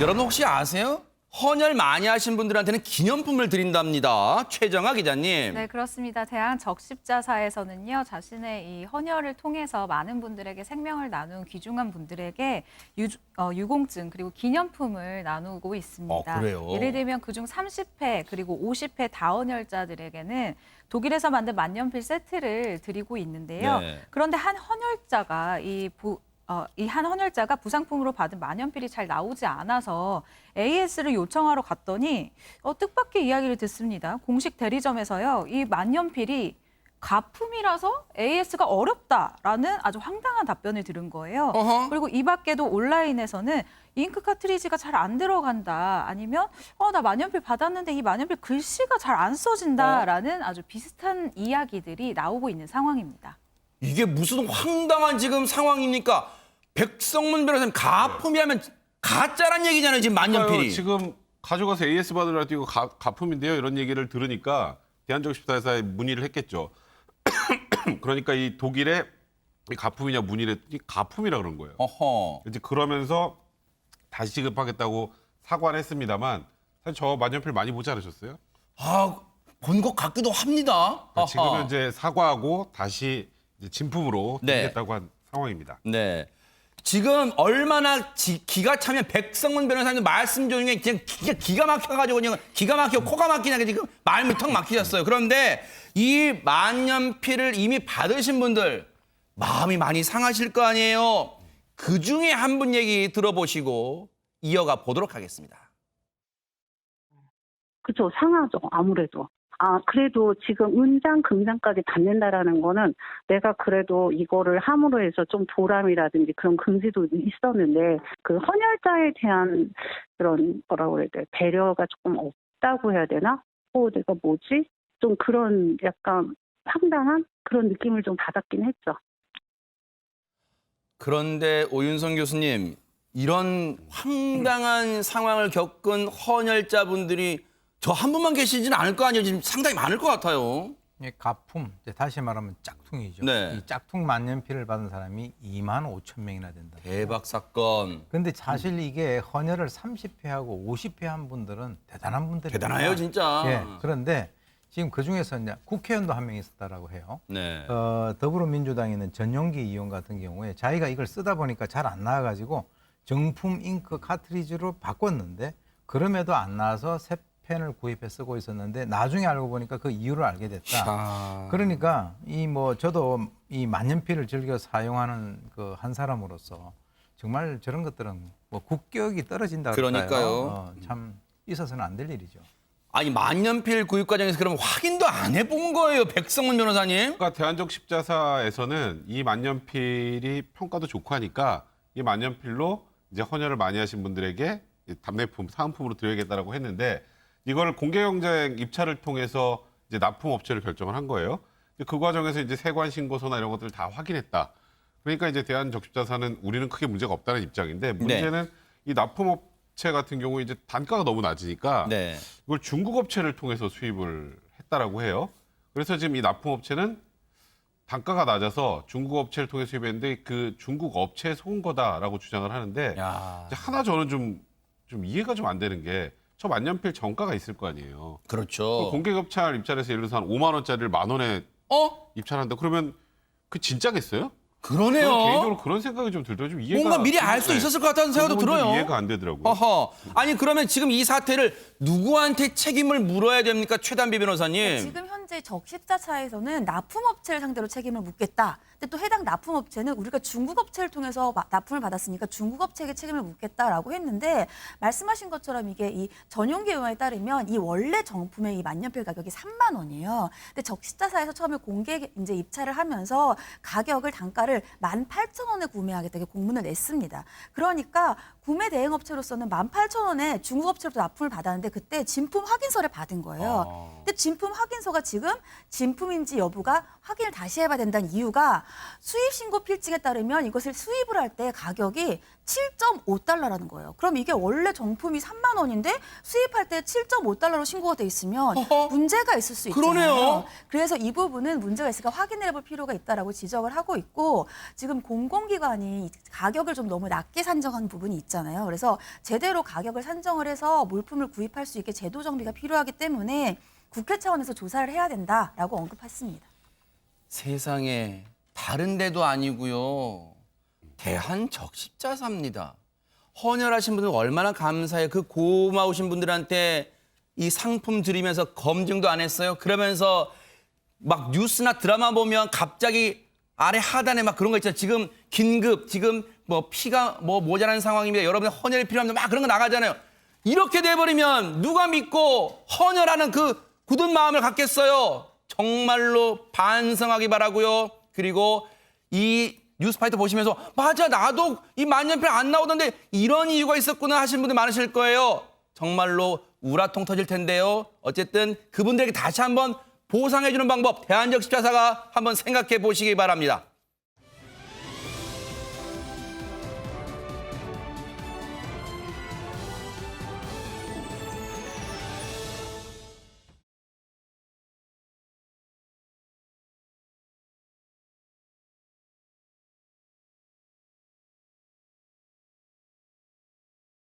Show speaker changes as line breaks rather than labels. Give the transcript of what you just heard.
여러분 혹시 아세요? 헌혈 많이 하신 분들한테는 기념품을 드린답니다. 최정아 기자님.
네, 그렇습니다. 대한적십자사에서는요, 자신의 이 헌혈을 통해서 많은 분들에게 생명을 나눈 귀중한 분들에게 유공증 그리고 기념품을 나누고 있습니다.
그래요?
예를 들면 그중 30회 그리고 50회 다헌혈자들에게는 독일에서 만든 만년필 세트를 드리고 있는데요.
네.
그런데 한 헌혈자가 이 한 헌혈자가 부상품으로 받은 만년필이 잘 나오지 않아서 AS를 요청하러 갔더니 뜻밖의 이야기를 듣습니다. 공식 대리점에서요, 이 만년필이 가품이라서 AS가 어렵다라는 아주 황당한 답변을 들은 거예요.
어허.
그리고 이 밖에도 온라인에서는 잉크 카트리지가 잘 안 들어간다, 아니면 나 만년필 받았는데 이 만년필 글씨가 잘 안 써진다라는 아주 비슷한 이야기들이 나오고 있는 상황입니다.
이게 무슨 황당한 지금 상황입니까? 백성문 변호사님, 가품이라면 가짜란 얘기잖아요, 지금 만년필이.
지금 가져가서 AS 받으라 뛰고 가품인데요. 이런 얘기를 들으니까 대한적십자사에 문의를 했겠죠. 그러니까 이 독일에 가품이냐 문의를 했더니 가품이라 그런 거예요.
어허.
이제 그러면서 다시 지급하겠다고 사과를 했습니다만 사실 저 만년필 많이 보지 않으셨어요?
본 것 같기도 합니다.
그러니까 지금은
아하.
이제 사과하고 다시 이제 진품으로
네.
드리겠다고 한 상황입니다.
네. 지금 얼마나 기가 차면 백성문 변호사님 말씀 중에 그냥 기가 막혀가지고 그냥 기가 막혀 코가 막히냐 지금 말이 턱 막히셨어요. 그런데 이 만년필을 이미 받으신 분들 마음이 많이 상하실 거 아니에요. 그 중에 한 분 얘기 들어보시고 이어가 보도록 하겠습니다.
그죠, 상하죠, 아무래도. 그래도 지금 은장, 금장까지 받는다라는 거는 내가 그래도 이거를 함으로 해서 좀 보람이라든지 그런 긍지도 있었는데 그 헌혈자에 대한 그런 뭐라고 그래야 돼, 배려가 조금 없다고 해야 되나? 내가 뭐지? 좀 그런 약간 황당한 그런 느낌을 좀 받았긴 했죠.
그런데 오윤성 교수님, 이런 황당한 상황을 겪은 헌혈자분들이 저 한 분만 계시지는 않을 거 아니에요. 지금 상당히 많을 것 같아요.
이 가품, 다시 말하면 짝퉁이죠.
네.
이 짝퉁 만년필을 받은 사람이 2만 5천 명이나 된다.
대박 사건.
근데 사실 이게 헌혈을 30회하고 50회 한 분들은 대단한 분들이에요.
대단해요, 진짜.
예. 그런데 지금 그 중에서 이제 국회의원도 한 명 있었다라고 해요.
네.
더불어민주당에 있는 전용기 의원 같은 경우에 자기가 이걸 쓰다 보니까 잘 안 나와가지고 정품 잉크 카트리지로 바꿨는데 그럼에도 안 나와서 새 펜을 구입해 쓰고 있었는데 나중에 알고 보니까 그 이유를 알게 됐다. 그러니까 저도 이 만년필을 즐겨 사용하는 그 한 사람으로서 정말 저런 것들은 국격이 떨어진다
그러니까요.
참 있어서는 안 될 일이죠.
아니 만년필 구입 과정에서 그럼 확인도 안 해본 거예요, 백성문 변호사님?
그러니까 대한적십자사에서는 이 만년필이 평가도 좋고 하니까 이 만년필로 이제 헌혈을 많이 하신 분들에게 답례품, 사은품으로 드려야겠다라고 했는데 이걸 공개경쟁 입찰을 통해서 이제 납품업체를 결정을 한 거예요. 그 과정에서 이제 세관 신고서나 이런 것들을 다 확인했다. 그러니까 이제 대한적십자사는 우리는 크게 문제가 없다는 입장인데 문제는 이 납품업체 같은 경우 이제 단가가 너무 낮으니까
네.
이걸 중국 업체를 통해서 수입을 했다라고 해요. 그래서 지금 이 납품업체는 단가가 낮아서 중국 업체를 통해 수입했는데 그 중국 업체에 속은 거다라고 주장을 하는데
야.
이제 하나 저는 좀 이해가 좀 안 되는 게 저 만년필 정가가 있을 거 아니에요.
그렇죠.
공개경찰 입찰에서 예를 들어서 한 5만 원짜리를 10,000원에 입찰한다. 그러면 그 진짜겠어요?
그러네요.
저는 개인적으로 그런 생각이 좀 들더라고요. 좀 이해가
뭔가 미리 알 수 있었을 것 같다는 생각도
그 부분은
들어요.
좀 이해가 안 되더라고요.
어허. 아니 그러면 지금 이 사태를 누구한테 책임을 물어야 됩니까, 최단비 변호사님?
지금 현재 적십자사에서는 납품업체를 상대로 책임을 묻겠다. 근데 또 해당 납품업체는 우리가 중국업체를 통해서 납품을 받았으니까 중국업체에게 책임을 묻겠다라고 했는데 말씀하신 것처럼 이게 이 전용기 의원에 따르면 이 원래 정품의 이 만년필 가격이 3만 원이에요. 근데 적십자사에서 처음에 공개 이제 입찰을 하면서 가격을 단가를 18,000원에 구매하겠다 이렇게 공문을 냈습니다. 그러니까 구매 대행업체로서는 18,000원에 중국업체로부터 납품을 받았는데 그때 진품 확인서를 받은 거예요. 근데 진품 확인서가 지금 진품인지 여부가 확인을 다시 해봐야 된다는 이유가 수입 신고 필증에 따르면 이것을 수입을 할 때 가격이 7.5달러라는 거예요. 그럼 이게 원래 정품이 3만 원인데 수입할 때 7.5달러로 신고가 돼 있으면
어허.
문제가 있을 수 있잖아요.
그러네요.
그래서 이 부분은 문제가 있으니까 확인해 볼 필요가 있다라고 지적을 하고 있고 지금 공공기관이 가격을 좀 너무 낮게 산정한 부분이 있잖아요. 그래서 제대로 가격을 산정을 해서 물품을 구입할 수 있게 제도 정비가 필요하기 때문에 국회 차원에서 조사를 해야 된다라고 언급했습니다.
세상에 다른 데도 아니고요. 대한적십자사입니다. 헌혈하신 분들 얼마나 감사해요. 그 고마우신 분들한테 이 상품 드리면서 검증도 안 했어요. 그러면서 막 뉴스나 드라마 보면 갑자기 아래 하단에 막 그런 거 있잖아요. 지금 긴급, 지금 뭐 피가 뭐 모자란 상황입니다. 여러분들 헌혈이 필요합니다. 막 그런 거 나가잖아요. 이렇게 돼버리면 누가 믿고 헌혈하는 그 굳은 마음을 갖겠어요. 정말로 반성하기 바라고요. 그리고 이 뉴스파이터 보시면서 맞아 나도 이 만년필 안 나오던데 이런 이유가 있었구나 하시는 분들 많으실 거예요. 정말로 우라통 터질 텐데요. 어쨌든 그분들에게 다시 한번 보상해주는 방법 대한적십자사가 한번 생각해 보시기 바랍니다.